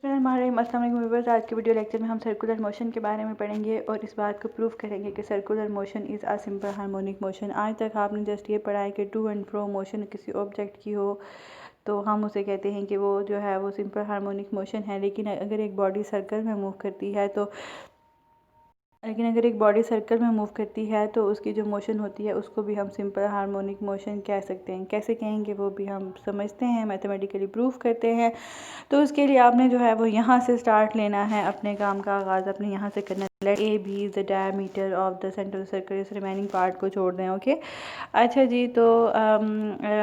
अस्सलाम वालेकुम व्यूअर्स। आज के वीडियो लेक्चर में हम सर्कुलर मोशन के बारे में पढ़ेंगे और इस बात को प्रूव करेंगे कि circular motion is a simple harmonic motion. आज तक आपने जस्ट ये पढ़ा है कि टू एंड फ्रो मोशन किसी ऑब्जेक्ट की हो तो हम उसे कहते हैं कि वो जो है वो सिंपल हार्मोनिक मोशन है। लेकिन अगर एक बॉडी सर्कल में मूव करती है तो उसकी जो मोशन होती है उसको भी हम सिंपल हार्मोनिक मोशन कह सकते हैं। कैसे कहेंगे वो भी हम समझते हैं, मैथमेटिकली प्रूव करते हैं। तो उसके लिए आपने जो है वो यहाँ से स्टार्ट लेना है, अपने काम का आगाज़ अपने यहाँ से करना है। Let A B is the diameter of the centre circle, इस रिमेनिंग पार्ट को छोड़ दें। ओके, अच्छा जी। तो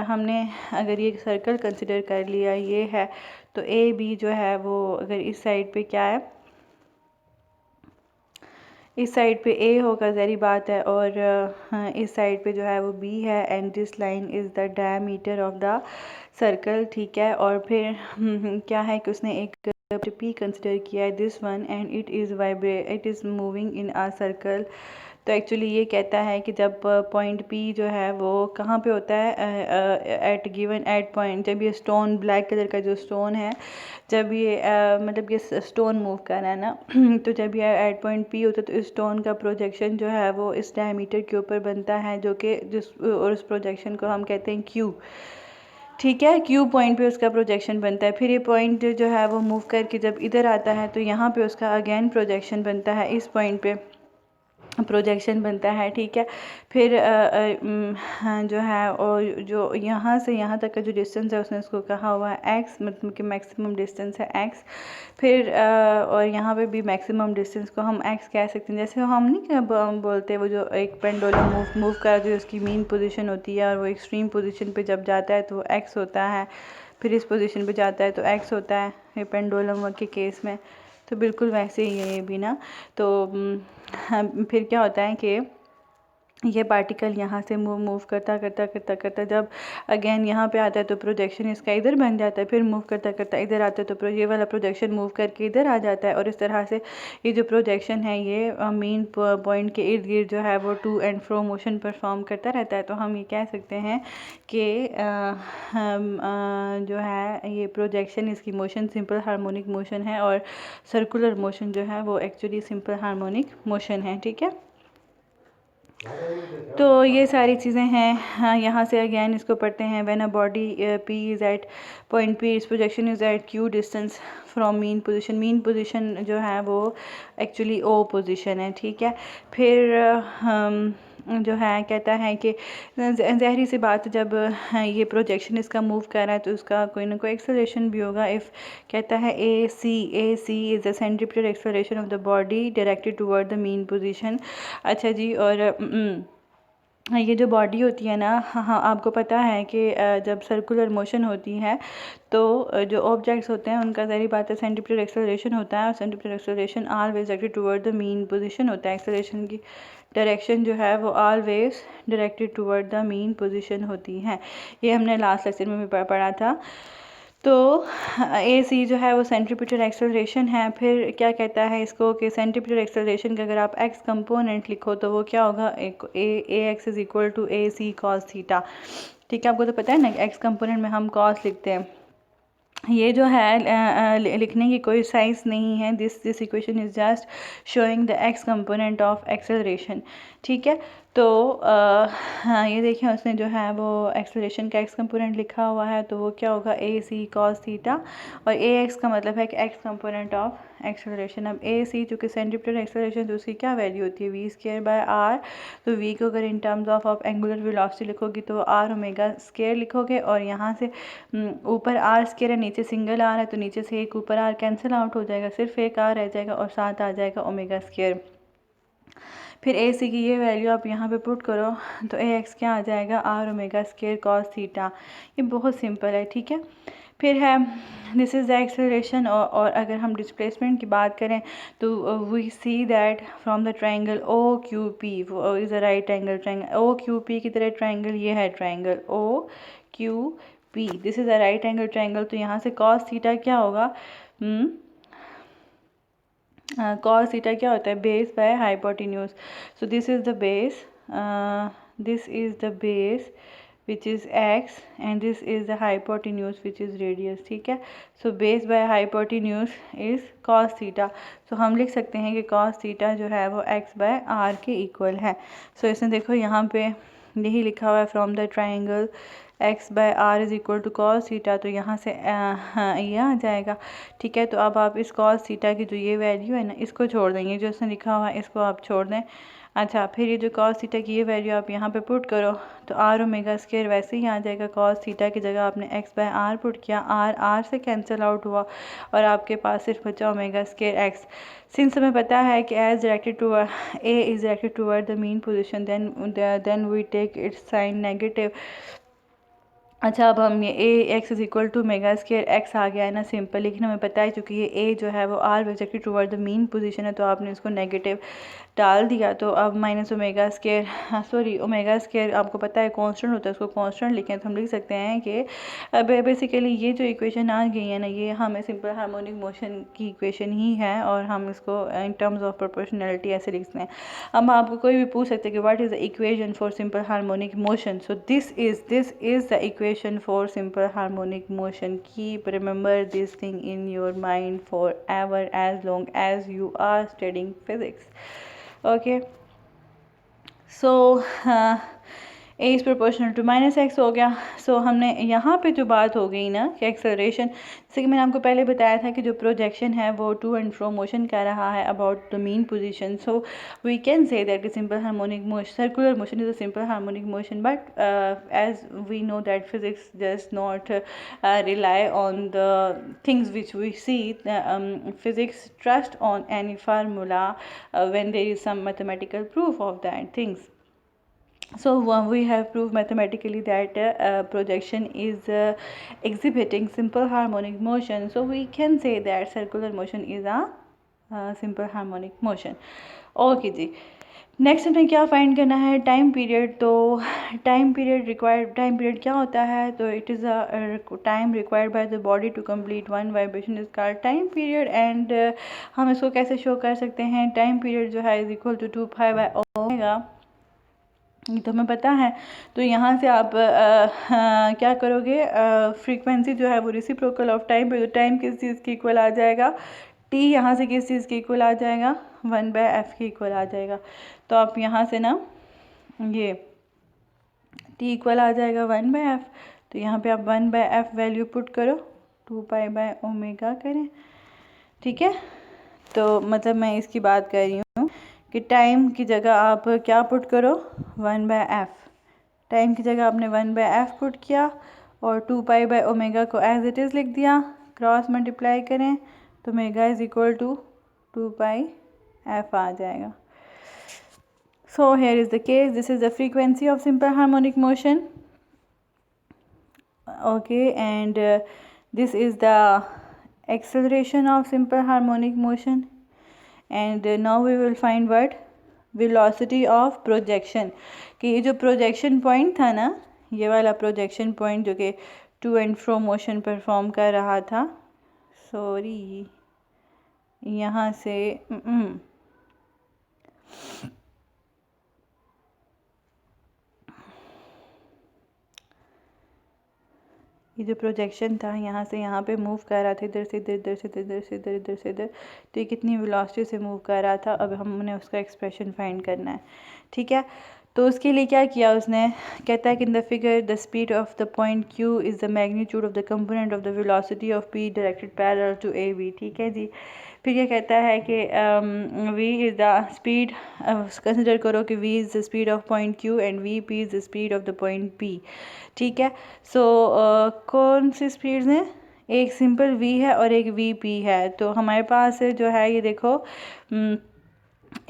हमने अगर ये सर्कल कंसिडर कर लिया ये है, तो ए बी जो है वो अगर इस साइड पे क्या है, इस साइड पे ए होगा, ज़ाहिर बात है, और इस साइड पे जो है वो बी है। And this line is the diameter of the circle, ठीक है। और फिर क्या है कि उसने एक पी कंसिडर किया है, this one, and it is moving in a circle. तो एक्चुअली ये कहता है कि जब पॉइंट पी जो है वो कहाँ पे होता है, एट पॉइंट, जब ये स्टोन, ब्लैक कलर का जो स्टोन है, जब ये मतलब ये स्टोन मूव कर रहा है ना तो जब ये एट पॉइंट पी होता है तो इस स्टोन का प्रोजेक्शन जो है वो इस डायमीटर के ऊपर बनता है, जो कि और उस प्रोजेक्शन को हम कहते हैं क्यू, ठीक है। क्यू पॉइंट पे उसका प्रोजेक्शन बनता है। फिर ये पॉइंट जो है वो मूव करके जब इधर आता है तो यहाँ पे उसका अगेन प्रोजेक्शन बनता है, इस पॉइंट पे प्रोजेक्शन बनता है, ठीक है। फिर हाँ, जो है और जो यहाँ से यहाँ तक का जो डिस्टेंस है उसने उसको कहा हुआ है एक्स, मतलब कि मैक्सिमम डिस्टेंस है एक्स। फिर और यहाँ पे भी मैक्सिमम डिस्टेंस को हम एक्स कह सकते हैं। जैसे हम नहीं हम बोलते वो जो एक पेंडुलम मूव कर जो उसकी मीन पोजीशन होती है और वो एक्सट्रीम पोजीशन पे जब जाता है तो वो एक्स होता है, फिर इस पोजीशन पे जाता है तो एक्स होता है, ये पेंडुलम के केस में। तो बिल्कुल वैसे ही है ये भी ना। तो फिर क्या होता है कि ये पार्टिकल यहाँ से मूव करता करता करता करता जब अगेन यहाँ पे आता है तो प्रोजेक्शन इसका इधर बन जाता है, फिर मूव करता करता इधर आता है तो ये वाला प्रोजेक्शन मूव करके इधर आ जाता है। और इस तरह से ये जो प्रोजेक्शन है ये मेन पॉइंट के इर्द गिर्द जो है वो to and fro motion perform करता रहता है। तो हम ये कह सकते हैं कि जो है ये प्रोजेक्शन, इसकी मोशन सिंपल हार्मोनिक मोशन है और सर्कुलर मोशन जो है वो एक्चुअली सिंपल हार्मोनिक मोशन है, ठीक है। तो ये सारी चीज़ें हैं। हाँ, यहाँ से अगेन इसको पढ़ते हैं। When a body P is at point P, इस projection is at Q distance from mean position. Mean position जो है वो एक्चुअली ओ पोजीशन है, ठीक है। फिर हम जो है कहता है कि ज़ाहिर सी बात, जब ये प्रोजेक्शन इसका मूव कर रहा है तो उसका कोई ना कोई एक्सेलरेशन भी होगा। इफ़ कहता है a c is the centripetal acceleration of the body directed toward the mean position. अच्छा जी। और ये जो बॉडी होती है ना, हाँ आपको पता है कि जब सर्कुलर मोशन होती है तो जो ऑब्जेक्ट्स होते हैं उनका ज़ाहिर बात है सेंट्रीपिटल एक्सेलरेशन होता है, और centripetal acceleration always directed toward the mean position होता है। एक्सेलरेशन की डायरेक्शन जो है वो always directed toward the mean position होती है। ये हमने लास्ट लेक्चर में भी पढ़ा था। तो ए सी जो है वो सेंट्रीपिटल एक्सेलरेशन है। फिर क्या कहता है इसको कि सेंट्रीपिटल एक्सेलरेशन का अगर आप एक्स कंपोनेंट लिखो तो वो क्या होगा, a x is equal to a c cos theta, ठीक है। आपको तो पता है ना एक्स कंपोनेंट में हम कॉस लिखते हैं। ये जो है लिखने की कोई साइंस नहीं है। This equation is just showing the x component of acceleration, ठीक है। तो हाँ, ये देखिए उसने जो है वो एक्सेलरेशन का एक्स कंपोनेंट लिखा हुआ है, तो वो क्या होगा, ए सी कॉस थीटा, और ए एक्स का मतलब है कि एक्स कंपोनेंट ऑफ एक्सेलरेशन। अब ए सी चूँकि सेंट्रीपिटल एक्सेलरेशन तो उसकी क्या वैल्यू होती है, वी स्क्वायर बाय आर। तो वी को अगर in terms of angular velocity लिखोगी तो आर ओमेगा स्क्वायर लिखोगे, और यहाँ से ऊपर आर स्क्वायर है, नीचे सिंगल आर है, तो नीचे से एक ऊपर आर कैंसिल आउट हो जाएगा, सिर्फ एक आर रह जाएगा और साथ आ जाएगा ओमेगा स्क्वायर। फिर ए सी की ये वैल्यू आप यहाँ पे पुट करो तो ए एक्स क्या आ जाएगा, R omega square cos theta. ये बहुत सिंपल है, ठीक है। फिर है दिस इज़ द एक्सेलरेशन। और अगर हम डिस्प्लेसमेंट की बात करें तो we see that from the triangle O Q P is a right angle triangle. O Q P की तरह ट्राइंगल ये है, triangle O Q P, this is a right angle triangle. तो यहाँ से कॉस थीटा क्या होगा, कॉस थीटा क्या होता है, base by hypotenuse. So this is the base, this is the base which is x and this is the hypotenuse which is radius, ठीक है। so base by hypotenuse is cos theta, so हम लिख सकते हैं कि cos theta जो है वो x by r के इक्वल है। so इसमें देखो यहाँ पे यही लिखा हुआ है from the triangle x by R is equal to cos theta, तो यहाँ से ये आ जाएगा, ठीक है। तो अब आप इस कॉस थीटा की जो ये वैल्यू है ना इसको छोड़ देंगे, जो इसमें लिखा हुआ है इसको आप छोड़ दें। अच्छा, फिर ये जो कॉस थीटा की ये वैल्यू आप यहाँ पे पुट करो तो आर ओमेगा स्क्वायर वैसे ही आ जाएगा। कॉस थीटा की जगह आपने एक्स बाय आर पुट किया, आर से कैंसिल आउट हुआ और आपके पास सिर्फ बचा ओमेगा स्क्वायर एक्स। सिंस हमें पता है कि as directed toward a is directed toward the mean position then we take its sign negative. अच्छा, अब हम ये a x is equal to omega square x आ गया है ना सिंपल, लेकिन हमें पता है क्योंकि ये ए जो है वो are directed toward the mean position है तो आपने इसको नेगेटिव डाल दिया। तो अब minus omega square, sorry omega square आपको पता है कांस्टेंट होता है, उसको कांस्टेंट लिखें तो हम लिख सकते हैं कि अब बेसिकली ये जो इक्वेशन आ गई है ना ये हमें सिंपल हार्मोनिक मोशन की इक्वेशन ही है और हम इसको इन टर्म्स ऑफ प्रोपोर्शनैलिटी ऐसे लिखते हैं। अब आपको कोई भी पूछ सकते हैं कि what is the equation for simple harmonic motion, so this is the equation for simple harmonic motion. Keep remember this thing in your mind forever as long as you are studying physics. Okay, so A is proportional to minus X हो गया। सो हमने यहाँ पे जो बात हो गई ना कि एक्सेलरेशन, जैसे कि मैंने आपको पहले बताया था कि जो प्रोजेक्शन है वो टू एंड फ्रो मोशन कर रहा है about the mean position, so we can say that the simple harmonic motion circular motion is a simple harmonic motion, but as we know that physics does not rely on the things which we see. Physics trust on any formula when there is some mathematical proof of that things. So we have proved mathematically that projection is exhibiting simple harmonic motion, so we can say that circular motion is a simple harmonic motion. Okay जी, next हमें क्या find करना है, time period. तो time period क्या होता है, तो it is a time required by the body to complete one vibration is called time period. And हम इसको कैसे शो कर सकते हैं, टाइम पीरियड जो है is equal to 2 by omega, ये तो हमें पता है। तो यहाँ से आप क्या करोगे, फ्रीक्वेंसी जो है वो रेसिप्रोकल ऑफ टाइम पे, तो टाइम किस चीज़ के इक्वल आ जाएगा, टी यहाँ से किस चीज़ के इक्वल आ जाएगा, 1/f के इक्वल आ जाएगा। तो आप यहाँ से ना ये टी इक्वल आ जाएगा 1/f, तो यहाँ पे आप 1/f वैल्यू पुट करो, 2 बाय ओमेगा करें, ठीक है। तो मतलब मैं इसकी बात कर रही हूँ कि टाइम की जगह आप क्या पुट करो, 1/f, टाइम की जगह आपने 1/f पुट किया और 2 बाय ओमेगा को एज इट इज़ लिख दिया, क्रॉस मल्टीप्लाई करें तो omega is equal to 2/f आ जाएगा। So here is the case, this is the frequency of simple harmonic motion, okay, and this is the acceleration of simple harmonic motion, and now we will find what velocity of projection, कि ये जो projection point था ना, ये वाला projection point जो कि to and fro motion perform कर रहा था, सॉरी यहाँ से ये जो प्रोजेक्शन था यहाँ से यहाँ पे मूव कर रहा था, इधर से इधर, इधर से इधर से इधर, इधर से इधर, तो ये कितनी वेलोसिटी से मूव कर रहा था। अब हमने उसका एक्सप्रेशन फाइंड करना है, ठीक है। तो उसके लिए क्या किया उसने, कहता है कि in the figure the speed of the point Q is the magnitude of the component of the velocity of P directed parallel to AB, ठीक है जी। फिर ये कहता है कि v is the speed, consider करो कि v is the speed of point Q and Vp is the speed of the point P, ठीक है। सो कौन सी स्पीड्स हैं, एक सिंपल v है और एक Vp है। तो हमारे पास जो है ये देखो,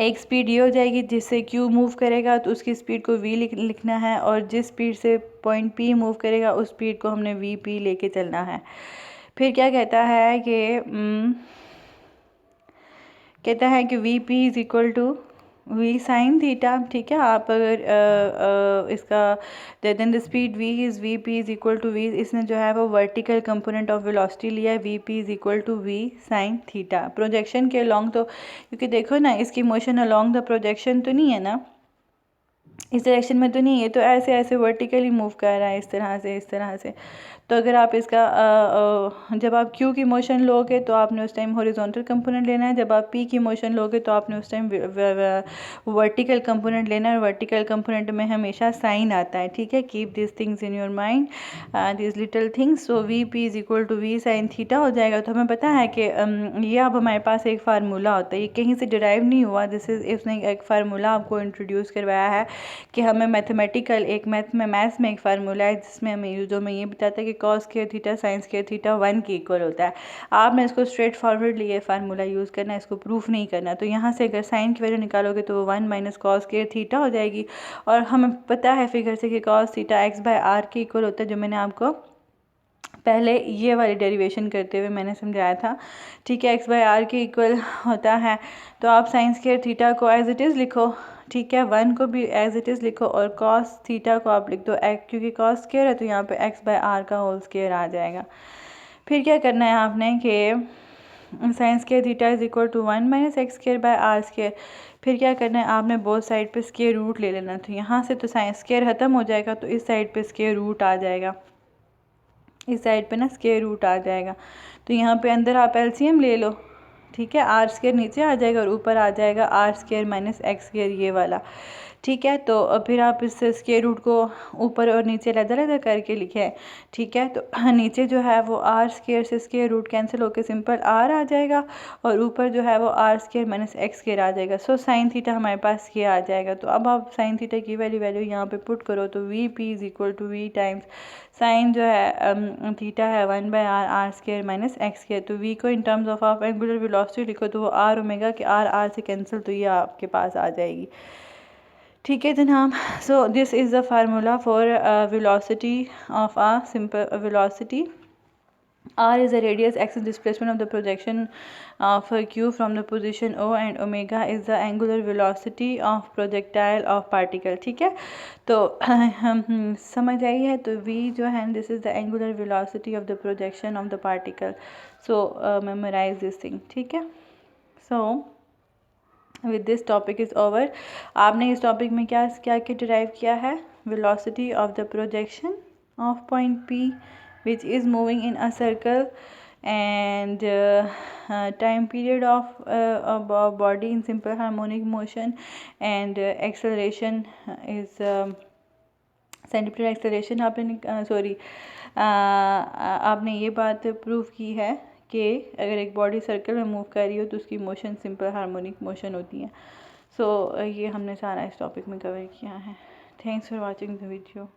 एक स्पीड ये हो जाएगी जिससे Q मूव करेगा तो उसकी स्पीड को v लिखना है, और जिस स्पीड से पॉइंट P मूव करेगा उस स्पीड को हमने Vp लेके चलना है। फिर क्या कहता है कि Vp is equal to v sine theta, ठीक है। आप अगर इसका then the speed v is Vp is equal to v, इसने जो है वो वर्टिकल कंपोनेंट ऑफ वेलोसिटी लिया है, Vp is equal to v sine theta. Projection के अलॉन्ग, तो क्योंकि देखो ना इसकी मोशन अलॉन्ग द प्रोजेक्शन तो नहीं है ना, इस डायरेक्शन में तो नहीं है, तो ऐसे ऐसे वर्टिकली मूव कर रहा है इस तरह से, इस तरह से। तो अगर आप इसका जब आप क्यू की मोशन लोगे तो आपने उस टाइम हॉरिजॉन्टल कंपोनेंट लेना है, जब आप पी की मोशन लोगे तो आपने उस टाइम वर्टिकल कंपोनेंट लेना है। वर्टिकल कंपोनेंट में हमेशा साइन आता है, ठीक है। Keep this things in your mind, this little things. So V P is equal to V sine theta हो जाएगा। तो हमें पता है कि ये अब हमारे पास एक फार्मूला होता है, ये कहीं से डिराइव नहीं हुआ, दिस इज़ इसने एक फार्मूला आपको इंट्रोड्यूस करवाया है कि हमें मैथमेटिकल एक मैथ्स में एक फार्मूला है जिसमें हमें जो मैं ये बताता है कि cos square theta sine square theta 1 के इक्वल होता है। आपने इसको स्ट्रेट फॉरवर्ड लिए फार्मूला यूज़ करना है, इसको प्रूफ नहीं करना। तो यहाँ से अगर साइन की वैल्यू निकालोगे तो वो 1 माइनस कॉस स्क्वायर थीटा हो जाएगी। और हमें पता है फिगर से कि cos theta X by R के इक्वल होता है, जो मैंने आपको पहले ये वाली डेरिवेशन करते हुए मैंने समझाया था, ठीक है। एक्स बाय आर के इक्वल होता है। तो आप साइन स्क्वायर थीटा को एज इट इज़ लिखो, ठीक है। 1 को भी एज इट इज़ लिखो और कॉस थीटा को आप लिख दो क्योंकि कॉस स्क्वायर है तो यहाँ पे एक्स बाय आर का होल स्क्वायर आ जाएगा। फिर क्या करना है आपने कि sine square theta is equal to 1 minus x square by R square. फिर क्या करना है आपने बोथ साइड पे स्क्वायर रूट ले लेना। तो यहाँ से तो साइन स्क्वायर ख़त्म हो जाएगा तो इस साइड पे स्क्वायर रूट आ जाएगा, इस साइड पे ना स्क्वायर रूट आ जाएगा। तो यहाँ पे अंदर आप एलसीएम ले लो, ठीक है। आर स्क्वायर नीचे आ जाएगा और ऊपर आ जाएगा R square minus x square ये वाला, ठीक है। तो फिर आप इस स्क्वायर रूट को ऊपर और नीचे अलग-अलग करके लिखें, ठीक है। तो नीचे जो है वो आर स्क्वायर से स्क्वायर रूट कैंसिल होकर सिंपल आर आ जाएगा और ऊपर जो है वो r square minus x square आ जाएगा। सो साइन थीटा हमारे पास ये आ जाएगा। तो अब आप साइन थीटा की वैल्यू यहाँ पे पुट करो तो V P is equal to V times sine जो है थीटा है 1 by R R square minus x square. तो वी को in terms of angular velocity लिखो तो वो आर ओमेगा के आर आर से कैंसिल, तो ये आपके पास आ जाएगी, ठीक है जनाब। So this is the formula for velocity of a simple velocity. R is the radius, x is displacement of the projection of q from the position O, and omega is the angular velocity of projectile of particle, ठीक है। तो हम समझ आई है। तो v जो है this is the angular velocity of the projection of the particle. So memorize this thing, ठीक है। So with this topic is over. आपने इस टॉपिक में क्या क्या क्या डिराइव किया है? velocity of the projection of point P which is moving in a circle, and time period of body in simple harmonic motion, and acceleration is centimetre acceleration. आपने sorry आपने ये बात प्रूव की है कि अगर एक बॉडी सर्कल में मूव कर रही हो तो उसकी मोशन सिंपल हार्मोनिक मोशन होती है। सो ये हमने सारा इस टॉपिक में कवर किया है। Thanks for watching the video.